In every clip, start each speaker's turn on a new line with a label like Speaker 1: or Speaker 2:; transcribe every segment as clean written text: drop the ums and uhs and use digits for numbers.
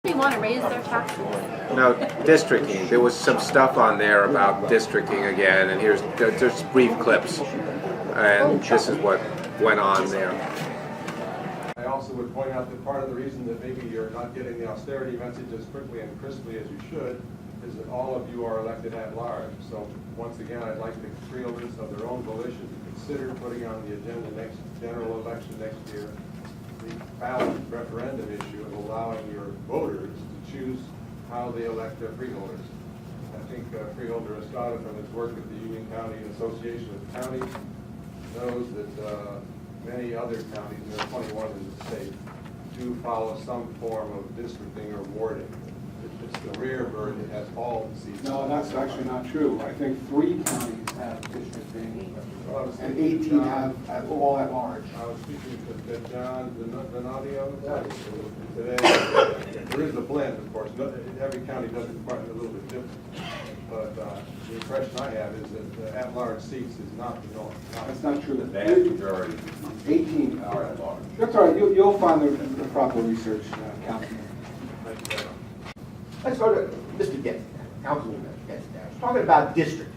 Speaker 1: They want to raise their taxes.
Speaker 2: Now, districting. There was some stuff on there about districting again, and here's just brief clips, and this is what went on there.
Speaker 3: I also would point out that part of the reason that maybe you're not getting the austerity message as quickly and crisply as you should is that all of you are elected at large. So once again, I'd like the freeholders of their own volition to consider putting on the agenda next general election next year the ballot referendum issue of allowing your voters to choose how they elect their freeholders. I think Freeholder Estrada, from his work with the Union County Association of Counties, knows that many other counties, there are 21 in the state, do follow some form of districting or warding. It's the rare bird that has all the seats.
Speaker 4: No, that's actually not true. I think 3 counties have districting, and 18 have all at large.
Speaker 3: I was speaking to John Donadio today. There is a blend, of course. Every county does it quite a little bit different. But the impression I have is that the at-large seats is not the norm.
Speaker 4: That's not true.
Speaker 5: The vast majority.
Speaker 4: 18 are at large. That's all right. You'll find the proper research, Councilman.
Speaker 3: Thank you very much.
Speaker 6: Let's go to Mr. Getz, Councilman Getz. Talking about districting.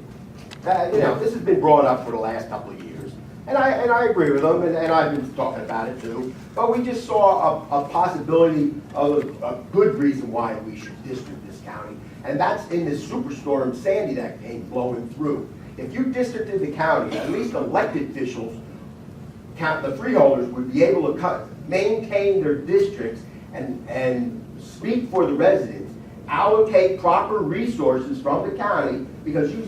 Speaker 6: This has been brought up for the last couple of years, and I agree with them, and I've been talking about it too. But we just saw a possibility of a good reason why we should district this county, and that's in this superstorm Sandy that came blowing through. If you districted the county, at least elected officials, the freeholders would be able to maintain their districts and speak for the residents, allocate proper resources from the county, because you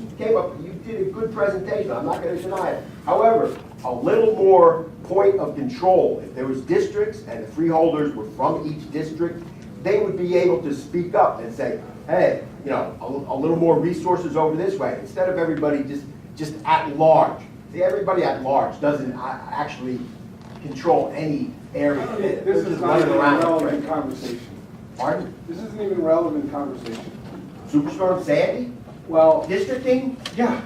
Speaker 6: did a good presentation, I'm not going to deny it. However, a little more point of control. If there was districts and the freeholders were from each district, they would be able to speak up and say, hey, a little more resources over this way, instead of everybody just at large. See, everybody at large doesn't actually control any area.
Speaker 4: This is not even a relevant conversation.
Speaker 6: Pardon?
Speaker 4: This isn't even a relevant conversation.
Speaker 6: Superstorm Sandy?
Speaker 4: Well,
Speaker 6: Districting?
Speaker 4: yeah,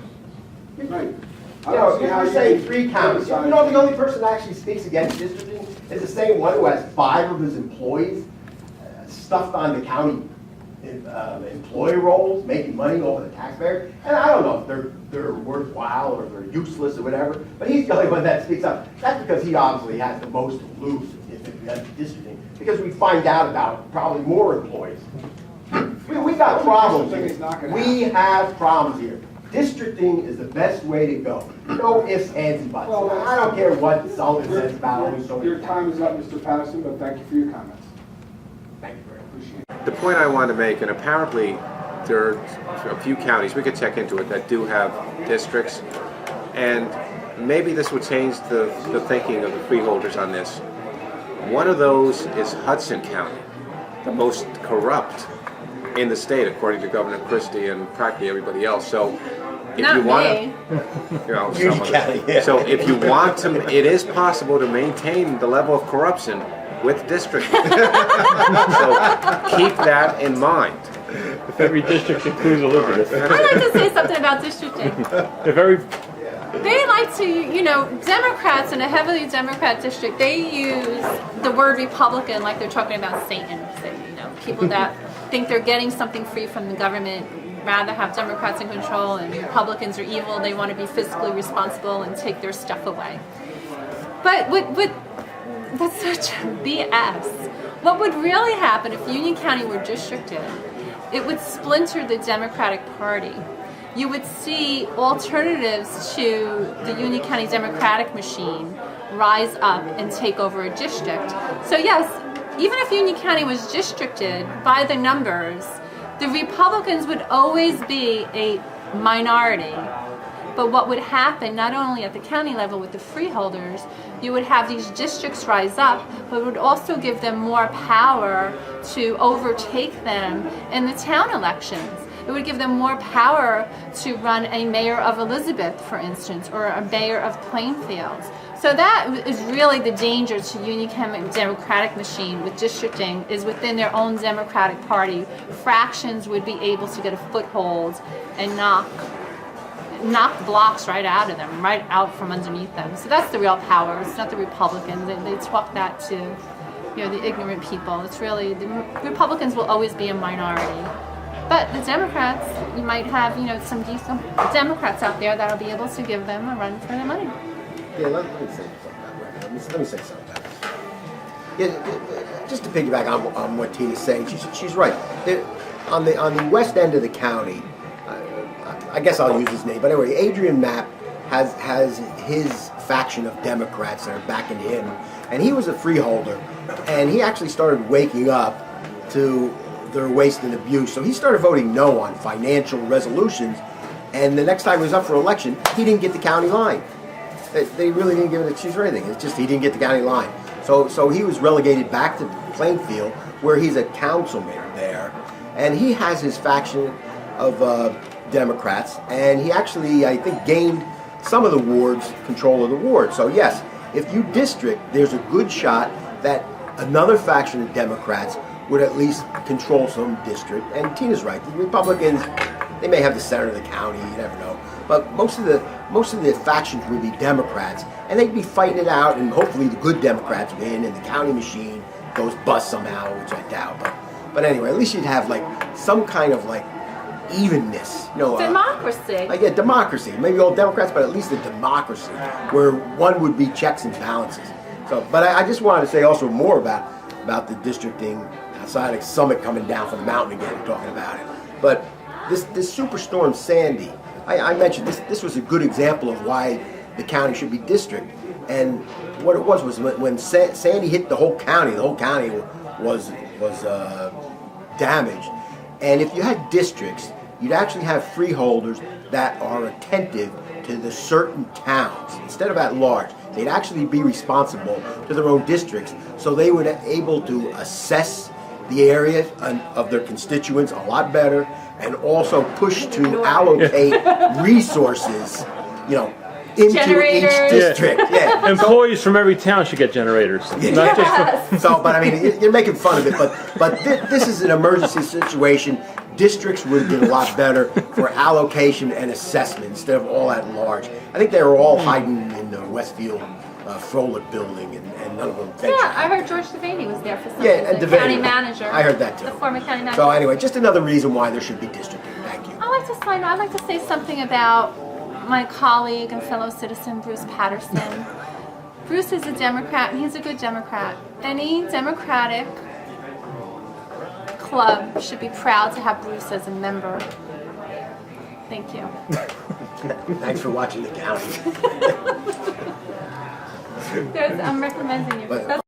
Speaker 4: right.
Speaker 6: You're saying 3 counties. The only person that actually speaks against districting is the same one who has 5 of his employees stuffed on the county employee rolls, making money over the taxpayers. And I don't know if they're worthwhile or they're useless or whatever, but he's the only one that speaks up. That's because he obviously has the most to lose if it has districting, because we find out about probably more employees. We got problems here. We have problems here. Districting is the best way to go. No ifs, ands, and buts.
Speaker 4: Well,
Speaker 6: I don't care what Sullivan says about it.
Speaker 4: Your time is up, Mr. Patterson, but thank you for your comments.
Speaker 6: Thank you very much.
Speaker 4: Appreciate it.
Speaker 2: The point I wanted to make, and apparently there are a few counties, we could check into it, that do have districts, and maybe this would change the thinking of the freeholders on this. One of those is Hudson County, the most corrupt in the state, according to Governor Christie and practically everybody else. So, if
Speaker 1: Not
Speaker 2: you want
Speaker 1: me.
Speaker 2: So if you want to, it is possible to maintain the level of corruption with districting. So keep that in mind.
Speaker 7: If every district includes Elizabeth.
Speaker 1: I'd like to say something about districting.
Speaker 7: If every
Speaker 1: They like to, Democrats in a heavily Democrat district, they use the word Republican like they're talking about Satan. So, people that think they're getting something free from the government rather have Democrats in control, and Republicans are evil. They want to be fiscally responsible and take their stuff away. But that's such BS. What would really happen if Union County were districted? It would splinter the Democratic Party. You would see alternatives to the Union County Democratic machine rise up and take over a district. So yes, even if Union County was districted by the numbers, the Republicans would always be a minority. But what would happen, not only at the county level with the freeholders, you would have these districts rise up, but it would also give them more power to overtake them in the town elections. It would give them more power to run a mayor of Elizabeth, for instance, or a mayor of Plainfield. So that is really the danger to Union County Democratic machine with districting, is within their own Democratic Party. Fractions would be able to get a foothold and knock blocks right out of them, right out from underneath them. So that's the real power. It's not the Republicans. They talk that to you know, the ignorant people. It's really, the Republicans will always be a minority. But the Democrats, you might have, you know, some decent Democrats out there that'll be able to give them a run for their money.
Speaker 6: Yeah, let me say something about that. Let me say something about this. Yeah, just to piggyback on what Tina's saying, she's right. On the west end of the county, I guess I'll use his name, but anyway, Adrian Mapp has his faction of Democrats that are backing him, and he was a freeholder, and he actually started waking up to their waste and abuse. So he started voting no on financial resolutions, and the next time he was up for election, he didn't get the county line. They really didn't give an excuse for anything. It's just he didn't get the county line. So he was relegated back to Plainfield, where he's a councilman there, and he has his faction of Democrats, and he actually, I think, gained some of the wards, control of the wards. So yes, if you district, there's a good shot that another faction of Democrats would at least control some district. And Tina's right. The Republicans, they may have the center of the county. You never know. But most of the factions would be Democrats, and they'd be fighting it out. And hopefully, the good Democrats win, and the county machine goes bust somehow, which I doubt. But anyway, at least you'd have like some kind of like evenness. You know,
Speaker 1: Democracy.
Speaker 6: like a democracy. Maybe all Democrats, but at least a democracy where one would be checks and balances. So, but I just wanted to say also more about the districting outside of Summit coming down from the mountain again and talking about it. But this Superstorm Sandy, I mentioned this was a good example of why the county should be district. And what it was when Sandy hit the whole county was damaged. And if you had districts, you'd actually have freeholders that are attentive to the certain towns instead of at large. They'd actually be responsible to their own districts, so they would be able to assess the area of their constituents a lot better, and also push to allocate resources, you know, into
Speaker 1: Generators.
Speaker 6: each district. Yeah.
Speaker 7: Employees from every town should get generators. Not just
Speaker 1: Yes.
Speaker 6: So, but I mean, you're making fun of it, but this is an emergency situation. Districts would have been a lot better for allocation and assessment instead of all at large. I think they were all hiding in the Westfield Froelich building, and none of them ventured.
Speaker 1: Yeah, I heard George Devaney was there for something.
Speaker 6: Yeah, and
Speaker 1: the
Speaker 6: Devaney.
Speaker 1: county manager.
Speaker 6: I heard that too.
Speaker 1: The former county manager.
Speaker 6: So anyway, just another reason why there should be districting. Thank you.
Speaker 1: I'd like to say something about my colleague and fellow citizen, Bruce Patterson. Bruce is a Democrat, and he's a good Democrat. Any Democratic club should be proud to have Bruce as a member. Thank you.
Speaker 6: Thanks for watching the county.
Speaker 1: I'm recommending you.
Speaker 6: But-